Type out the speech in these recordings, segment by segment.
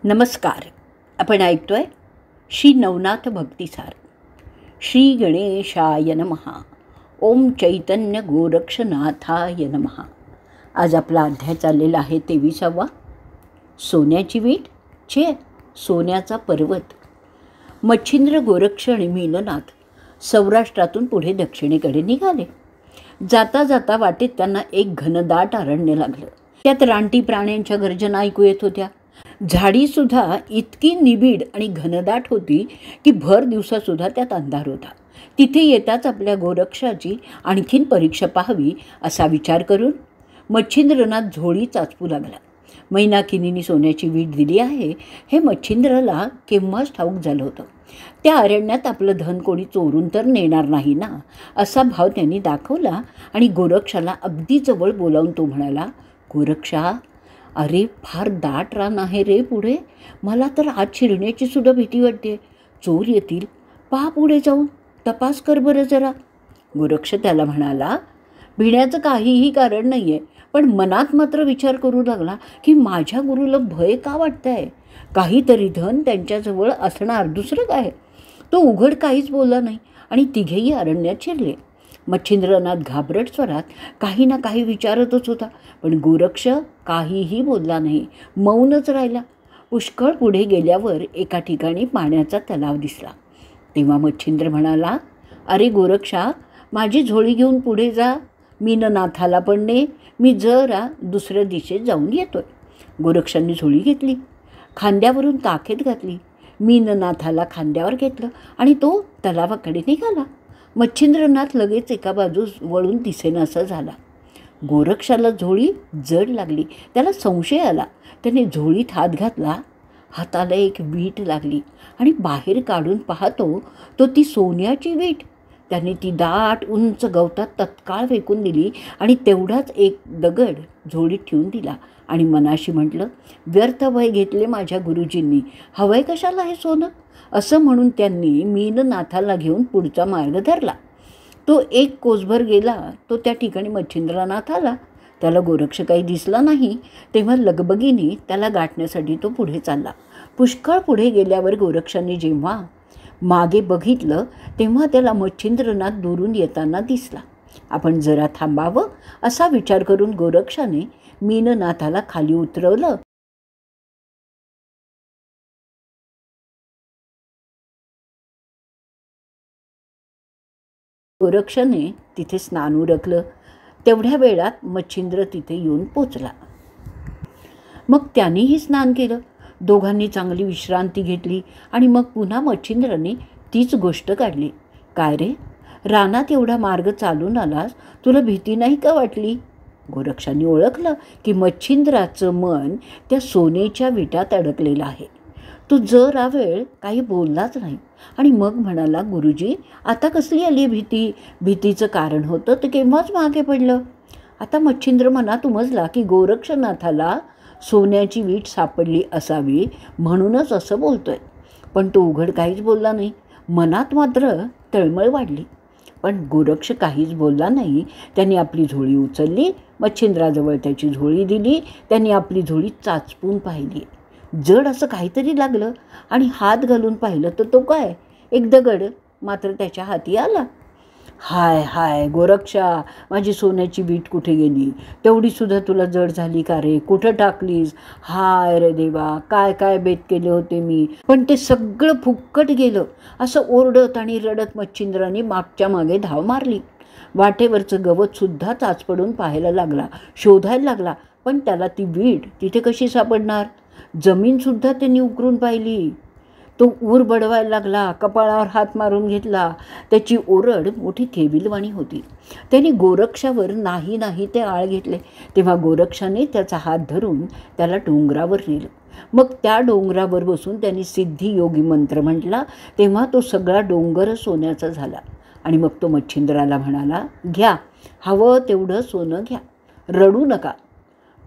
नमस्कार. आपण ऐकतोय श्री नवनाथ भक्तिसार. श्री गणेशाय नमः. ओम चैतन्य गोरक्षनाथाय नमः. आज आपला अध्याय चाललेला आहे 23वा. सोन्याची वीट छे सोन्याचा पर्वत. मच्छिंद्र, गोरक्ष आणि मीननाथ सौराष्ट्रातून पुढे दक्षिणेकडे निघाले. जाता जाता वाटेत त्यांना एक घनदाट अरण्य लागलं. त्यात रानटी प्राण्यांच्या गर्जना ऐकू येत होत्या. झाडीसुद्धा इतकी निबिड आणि घनदाट होती की भर दिवसासुद्धा त्यात अंधार होता. तिथे येताच आपल्या गोरक्षाची आणखीन परीक्षा पाहावी असा विचार करून मच्छिंद्रनाथ झोळी चाचपू लागला. मैनाकिनीने सोन्याची वीट दिली आहे हे मच्छिंद्रला केव्हाच ठाऊक झालं होतं. त्या अरण्यात आपलं धन कोणी चोरून तर नेणार नाही ना, असा भाव त्यांनी दाखवला आणि गोरक्षाला अगदी जवळ बोलावून तो म्हणाला, गोरक्षा, अरे फार दाट रान आहे रे पुढे. मला तर आत शिरण्याची सुद्धा भीती वाटते. चोर येतील. पहा पुढे जाऊन तपास कर बरं जरा. गोरक्ष त्याला म्हणाला, भिण्याचं काहीही कारण नाही आहे, पण मनात मात्र विचार करू लागला की माझ्या गुरुला भय का वाटतं आहे. काहीतरी धन त्यांच्याजवळ असणार, दुसरं काय. तो उघड काहीच बोलला नाही आणि तिघेही अरण्यात शिरले. मच्छिंद्रनाथ घाबरट स्वरात काही ना काही विचारतच होता, पण गोरक्ष काहीही बोलला नाही, मौनच राहिला. पुष्कळ पुढे गेल्यावर एका ठिकाणी पाण्याचा तलाव दिसला. तेव्हा मच्छिंद्र म्हणाला, अरे गोरक्षा, माझी झोळी घेऊन पुढे जा. मीननाथाला पण ने, मी जरा दुसऱ्या दिशेत जाऊन येतोय. गोरक्षांनी झोळी घेतली, खांद्यावरून ताखेत घातली. मीननाथाला खांद्यावर घेतलं आणि तो तलावाकडे निघाला. मच्छिंद्रनाथ लगेच एका बाजूस वळून दिसेनासा झाला. गोरक्षाला झोळी जड लागली. त्याला संशय आला. त्याने झोळीत हात घातला. हाताला एक वीट लागली आणि बाहेर काढून पाहतो तो ती सोन्याची वीट. त्याने ती दाट उंच गवतात तत्काळ फेकून दिली आणि तेवढाच एक दगड झोळीत ठेवून दिला आणि मनाशी म्हटलं, व्यर्थ भय घेतले माझ्या गुरुजींनी, हवंय कशाला हे सोनं. असं म्हणून त्यांनी मीननाथाला घेऊन पुढचा मार्ग धरला. तो एक कोसभर गेला तो त्या ठिकाणी मच्छिंद्रनाथ आला. त्याला गोरक्ष काही दिसला नाही. तेव्हा लगबगीने त्याला गाठण्यासाठी तो पुढे चालला. पुष्कळ पुढे गेल्यावर गोरक्षांनी जेव्हा मागे बघितलं तेव्हा त्याला मच्छिंद्रनाथ दुरून येताना दिसला. आपण जरा थांबावं असा विचार करून गोरक्षाने मीननाथाला खाली उतरवलं. गोरक्षाने तिथे स्नान उरकलं. तेवढ्या वेळात मच्छिंद्र तिथे येऊन पोचला. मग त्यांनीही स्नान केलं. दोघांनी चांगली विश्रांती घेतली आणि मग पुन्हा मच्छिंद्राने तीच गोष्ट काढली. काय रे, रानात एवढा मार्ग चालून आलास, तुला भीती नाही का वाटली. गोरक्षांनी ओळखलं की मच्छिंद्राचं मन त्या सोन्याच्या विटात अडकलेलं आहे. तो जरा वेळ काही बोललाच नाही आणि मग म्हणाला, गुरुजी, आता कसली आली भीती. भीतीचं कारण होतं ते केव्हाच मागे पडलं. आता मच्छिंद्र मनात उमजला की गोरक्षनाथाला सोन्याची वीट सापडली असावी म्हणूनच असं बोलतोय. पण तो उघड काहीच बोलला नाही. मनात मात्र तळमळ वाढली. पण गोरक्ष काहीच बोलला नाही. त्यांनी आपली झोळी उचलली. मच्छिंद्राजवळ त्याची झोळी दिली. त्यांनी आपली झोळी चाचपून पाहिली. जड असं काहीतरी लागलं आणि हात घालून पाहिलं तर तो काय, एक दगड मात्र त्याच्या हाती आला. हाय हाय गोरक्षा, माझी सोन्याची वीट कुठे गेली. तेवढीसुद्धा तुला जड झाली का रे. कुठं टाकलीस. हाय रे देवा, काय काय बेत केले होते मी, पण ते सगळं फुक्कट गेलं. असं ओरडत आणि रडत मच्छिंद्राने मागच्या मागे धाव मारली. वाटेवरचं गवतसुद्धा चाचपडून पाहायला लागला, शोधायला लागला. पण त्याला ती वीट तिथे कशी सापडणार. जमीनसुद्धा त्यांनी उकरून पाहिली. तो ऊर बडवायला लागला, कपाळावर हात मारून घेतला. त्याची ओरड मोठी केविलवाणी होती. त्यांनी गोरक्षावर नाही नाही ते आळ घेतले. तेव्हा गोरक्षाने त्याचा हात धरून त्याला डोंगरावर नेलं. मग त्या डोंगरावर बसून त्यांनी सिद्धी योगी मंत्र म्हटला. तेव्हा तो सगळा डोंगर सोन्याचा झाला. आणि मग तो मच्छिंद्राला म्हणाला, घ्या, हवं तेवढं सोनं घ्या, रडू नका.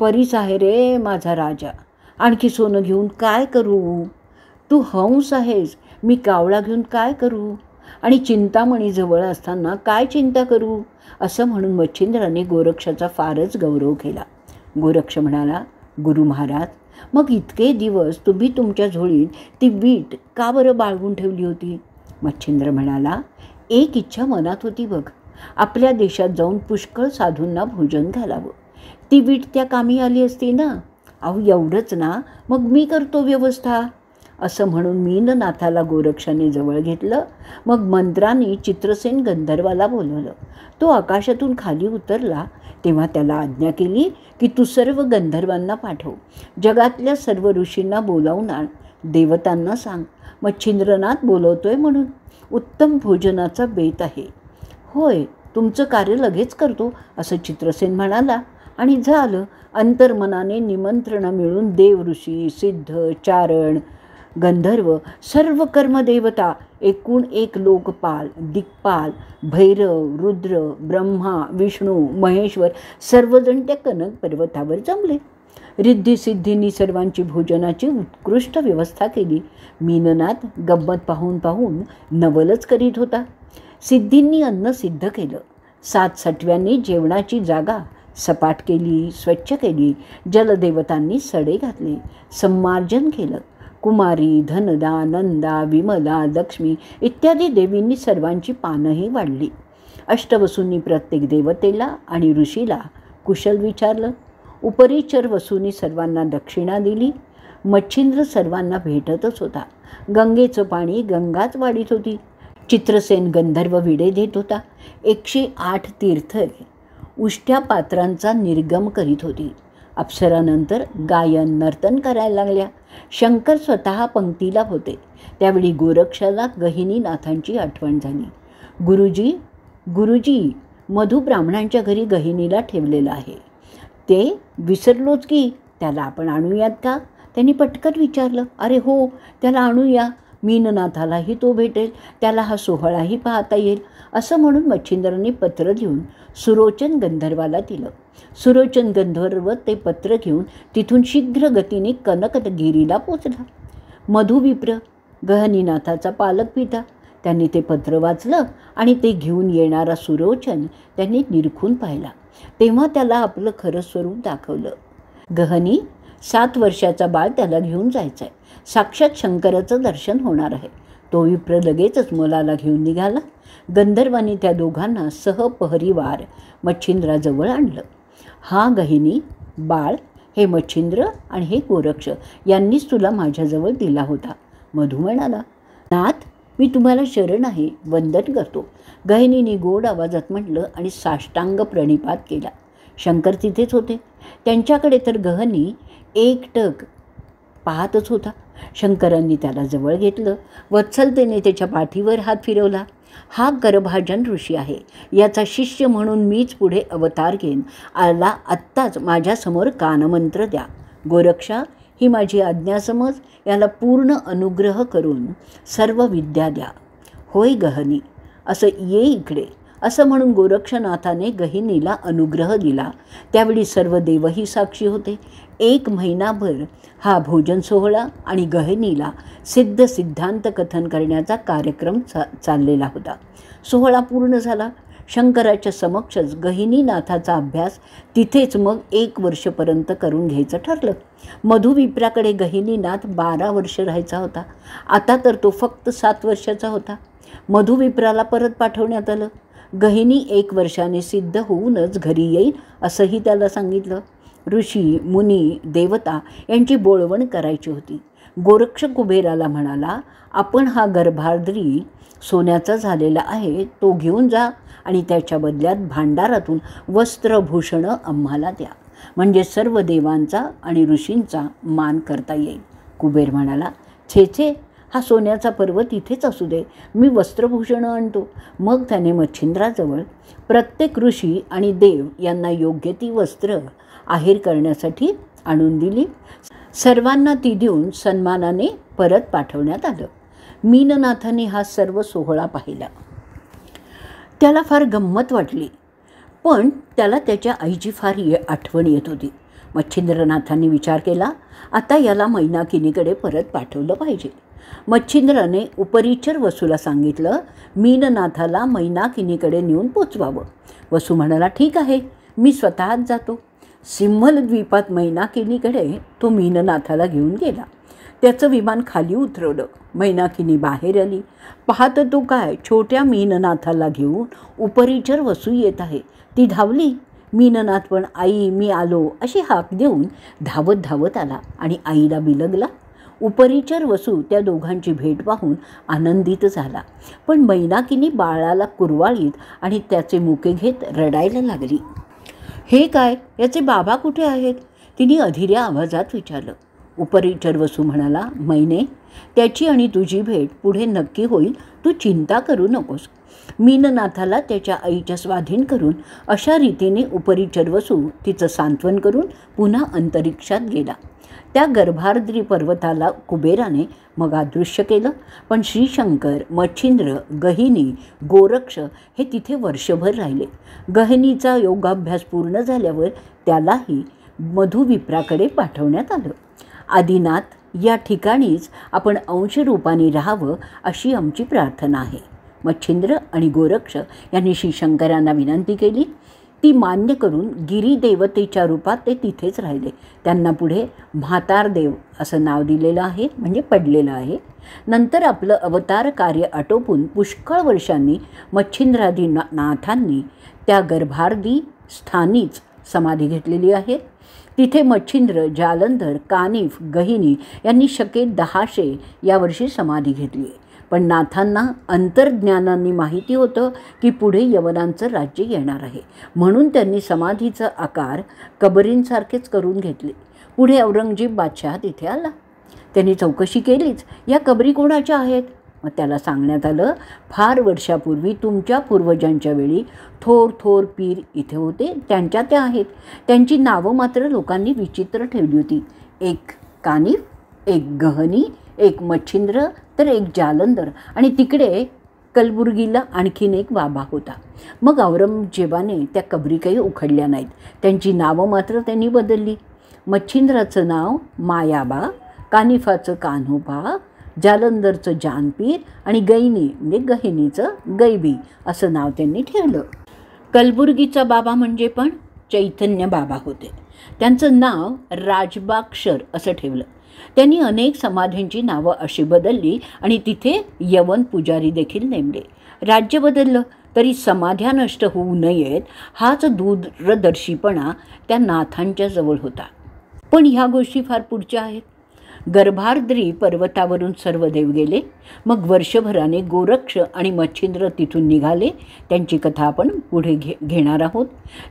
परीच आहे रे माझा राजा, आणखी सोनं घेऊन काय करू. तू हंस आहेस, मी कावळा घेऊन काय करू. आणि चिंतामणी जवळ असताना काय चिंता करू. असं म्हणून मच्छिंद्राने गोरक्षाचा फारच गौरव केला. गोरक्ष म्हणाला, गुरु महाराज, मग इतके दिवस तुम्ही तुमच्या झोळीत ती वीट का बरं बाळगून ठेवली होती? मच्छिंद्र म्हणाला, एक इच्छा मनात होती बघ, आपल्या देशात जाऊन पुष्कळ साधूंना भोजन घालावं. ती वीट त्या कामी आली असती ना. अहो एवढंच ना, मग मी करतो व्यवस्था. असं म्हणून मीननाथाला गोरक्षाने जवळ घेतलं. मग मंत्राने चित्रसेन गंधर्वाला बोलवलं. तो आकाशातून खाली उतरला तेव्हा त्याला आज्ञा केली की तू सर्व गंधर्वांना पाठव, जगातल्या सर्व ऋषींना बोलावून आण, देवतांना सांग मच्छिंद्रनाथ बोलवतोय म्हणून. उत्तम भोजनाचा बेत आहे. होय, तुमचं कार्य लगेच करतो असं चित्रसेन म्हणाला आणि झालं. अंतर्मनाने निमंत्रण मिळून देव, ऋषी, सिद्ध, चारण, गंधर्व, सर्व कर्मदेवता, एकूण एक लोकपाल, दिक्पाल, भैरव, रुद्र, ब्रह्मा, विष्णू, महेश्वर सर्वजण त्या कनक पर्वतावर जमले. रिद्धी सिद्धींनी सर्वांची भोजनाची उत्कृष्ट व्यवस्था केली. मीननाथ गंमत पाहून पाहून नवलच करीत होता. सिद्धींनी अन्न सिद्ध केलं. 7 सटव्यांनी जेवणाची जागा सपाट केली, स्वच्छ केली. जलदेवतांनी सडे घातले, सम्मार्जन केलं. कुमारी, धनदा, नंदा, विमला, लक्ष्मी इत्यादी देवींनी सर्वांची पानंही वाढली. अष्टवसूंनी प्रत्येक देवतेला आणि ऋषीला कुशल विचारलं. उपरिचर वसूंनी सर्वांना दक्षिणा दिली. मच्छिंद्र सर्वांना भेटतच होता. गंगेचं पाणी गंगाच वाढीत होती. चित्रसेन गंधर्व विडे देत होता. 108 तीर्थ उष्ट्या पात्रांचा निर्गम करीत होती. अप्सरानंतर गायन नर्तन करायला लागल्या. शंकर स्वतः पंक्तीला होते. त्यावेळी गोरक्षाला गहिनीनाथांची आठवण झाली. गुरुजी, मधु ब्राह्मणांच्या घरी गहिनीला ठेवलेलं आहे. ते विसरलोच की, त्याला आपण आणूयात का? त्यांनी पटकन विचारलं. अरे हो, त्याला आणूया. मीननाथालाही तो भेटेल, त्याला हा सोहळाही पाहता येईल. असं म्हणून मच्छिंद्रांनी पत्र लिहून सुरोचन गंधर्वाला दिलं. सुरोचन गंधर्व ते पत्र घेऊन तिथून शीघ्र गतीने कनकगिरीला पोचला. मधुविप्र, गहनीनाथाचा पालक पिता, त्यांनी ते पत्र वाचलं आणि ते घेऊन येणारा सुरोचन त्यांनी निरखून पाहिला. तेव्हा त्याला आपलं खरं स्वरूप दाखवलं. गहनी 7 वर्षाचा बाळ त्याला घेऊन जायचं आहे. साक्षात शंकराचं दर्शन होणार आहे. तो विप्र लगेचच मुलाला घेऊन निघाला. गंधर्वांनी त्या दोघांना सहपरिवार मच्छिंद्राजवळ आणलं. हा गहिनी, बाळ हे मच्छिंद्र आणि हे गोरक्ष यांनीच तुला माझ्याजवळ दिला होता. मधु म्हणाला, नाथ, मी तुम्हाला शरण आहे, वंदन करतो. गहिनीने गोड आवाजात म्हटलं आणि साष्टांग प्रणिपात केला. शंकर तिथेच होते. त्यांच्याकडे तर गहनी एकटक पाहतच होता. शंकरांनी त्याला जवळ घेतलं. वत्सलतेने त्याच्या पाठीवर हात फिरवला. हा गर्भाजन ऋषी आहे. याचा शिष्य म्हणून मीच पुढे अवतार घेईन. आला आत्ताच माझ्यासमोर कानमंत्र द्या. गोरक्षा, ही माझी आज्ञा समज. याला पूर्ण अनुग्रह करून सर्व विद्या द्या. होय गहनी, असं ये इकडे. असं म्हणून गोरक्षनाथाने गहिनीला अनुग्रह दिला. त्यावेळी सर्व देवही साक्षी होते. 1 महिनाभर हा भोजन सोहळा आणि गहिनीला सिद्धांत कथन करण्याचा कार्यक्रम चाललेला होता. सोहळा पूर्ण झाला. शंकराच्या समक्षच गहिनीनाथाचा अभ्यास तिथेच मग 1 वर्षपर्यंत करून घ्यायचं ठरलं. मधुविप्राकडे गहिनीनाथ 12 वर्ष राहायचा होता. आता तर तो फक्त 7 वर्षाचा होता. मधुविप्राला परत पाठवण्यात आलं. गहिनी 1 वर्षाने सिद्ध होऊनच घरी येईल असंही त्याला सांगितलं. ऋषी, मुनी, देवता यांची बोळवण करायची होती. गोरक्ष कुबेराला म्हणाला, आपण हा गर्भार्धी सोन्याचा झालेला आहे, तो घेऊन जा आणि त्याच्या बदल्यात भांडारातून वस्त्रभूषणं आम्हाला द्या, म्हणजे सर्व देवांचा आणि ऋषींचा मान करता येईल. कुबेर म्हणाला, छे छे, हा सोन्याचा पर्वत इथेच असू दे, मी वस्त्रभूषणं आणतो. मग त्याने मच्छिंद्राजवळ प्रत्येक ऋषी आणि देव यांना योग्य ती वस्त्र आहेर करण्यासाठी आणून दिली. सर्वांना ती देऊन सन्मानाने परत पाठवण्यात आलं. मीननाथाने हा सर्व सोहळा पाहिला. त्याला फार गंमत वाटली, पण त्याला त्याच्या आईची फार आठवण येत होती. मच्छिंद्रनाथांनी विचार केला, आता याला मैनाकिनीकडे परत पाठवलं पाहिजे. मच्छिंद्राने उपरिचर वसूला सांगितलं, मीननाथाला मैनाकिनीकडे नेऊन पोचवावं. वसू म्हणाला, ठीक आहे, मी स्वतःच जातो. सिंहल द्वीपात मैनाकिनीकडे तो मीननाथाला घेऊन गेला. त्याचं विमान खाली उतरवलं. मैनाकिनी बाहेर आली. पाहत तो काय, छोट्या मीननाथाला घेऊन उपरिचर वसू येत आहे. ती धावली. मीननाथ पण आई मी आलो अशी हाक देऊन धावत धावत आला आणि आईला बिलगला. उपरिचर वसू त्या दोघांची भेट पाहून आनंदित झाला. पण मैनाकिनी बाळाला कुरवाळीत आणि त्याचे मुके घेत रडायला लागली. हे काय, याचे बाबा कुठे आहेत? तिने अधीऱ्या आवाजात विचारलं. उपरिचर वसू म्हणाला, मैने, त्याची आणि तुझी भेट पुढे नक्की होईल, तू चिंता करू नकोस. मीननाथाला त्याच्या आईच्या स्वाधीन करून अशा रीतीने उपरिचर वसू तिचं सांत्वन करून पुन्हा अंतरिक्षात गेला. त्या गर्भार्द्री पर्वताला कुबेराने मग अदृश्य केलं. पण श्रीशंकर, मच्छिंद्र, गहिनी, गोरक्ष हे तिथे वर्षभर राहिले. गहिनीचा योगाभ्यास पूर्ण झाल्यावर त्यालाही मधुविप्राकडे पाठवण्यात आलं. आदिनाथ, या ठिकाणीच आपण अंशरूपाने राहावं अशी आमची प्रार्थना आहे. मच्छिंद्र आणि गोरक्ष यांनी श्रीशंकरांना विनंती केली. ती मान्य करून गिरीदेवतेच्या रूपात ते तिथेच राहिले. त्यांना पुढे म्हातारदेव असं नाव दिलेलं आहे, म्हणजे पडलेलं आहे. नंतर आपलं अवतार कार्य आटोपून पुष्कळ वर्षांनी मच्छिंद्रादी नाथांनी त्या गर्भार्दी स्थानीच समाधी घेतलेली आहे. तिथे मच्छिंद्र, जालंधर, कानिफ, गहिनी यांनी शके 1000 यावर्षी समाधी घेतली. पण नाथांना अंतर्ज्ञानांनी माहिती होतं की पुढे यवनांचं राज्य येणार आहे, म्हणून त्यांनी समाधीचा आकार कबरींसारखेच करून घेतले. पुढे औरंगजेब बादशहा तिथे आला. त्यांनी चौकशी केलीच, या कबरी कोणाच्या आहेत? मग त्याला सांगण्यात आलं, फार वर्षापूर्वी तुमच्या पूर्वजांच्या वेळी थोर थोर पीर इथे होते, त्यांच्या त्या आहेत. त्यांची नावं मात्र लोकांनी विचित्र ठेवली होती. एक कानिफ, एक गहनी, एक मच्छिंद्र, तर एक जालंधर आणि तिकडे कलबुर्गीला आणखीन एक बाबा होता. मग औरंगजेबाने त्या कबरी काही उखडल्या नाहीत. त्यांची नावं मात्र त्यांनी बदलली. मच्छिंद्राचं नाव मायाबा, कानिफाचं कान्होबा, जालंधरचं जानपीर आणि गैनी म्हणजे गहिनीचं गैबी असं नाव त्यांनी ठेवलं. कलबुर्गीचा बाबा म्हणजे पण चैतन्य बाबा होते. त्यांचं नाव राजबाक्षर असं ठेवलं. त्यांनी अनेक समाधींची नावं अशी बदलली आणि तिथे यवन पुजारी देखील नेमले. राज्य बदललं तरी समाध्या नष्ट होऊ नयेत हाच दूरदर्शीपणा त्या नाथांच्या जवळ होता. पण ह्या गोष्टी फार पुढच्या आहेत. गर्भार्द्री पर्वतावरून सर्व देव गेले. मग वर्षभराने गोरक्ष आणि मच्छिंद्र तिथून निघाले. त्यांची कथा आपण पुढे घेणार आहोत.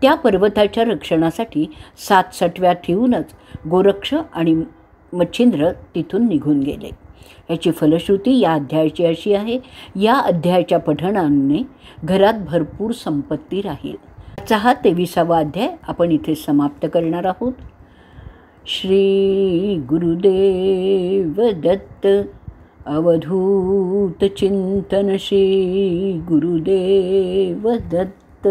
त्या पर्वताच्या रक्षणासाठी 7 ठेवूनच गोरक्ष आणि मच्छिंद्र तिथून निघून गेले. याची फलश्रुती या अध्यायाची अशी आहे, या अध्यायाच्या पठणाने घरात भरपूर संपत्ती राहील. आजचा हा 23वा अध्याय आपण इथे समाप्त करणार आहोत. श्री गुरुदेव दत्त. अवधूत चिंतन श्री गुरुदेव दत्त.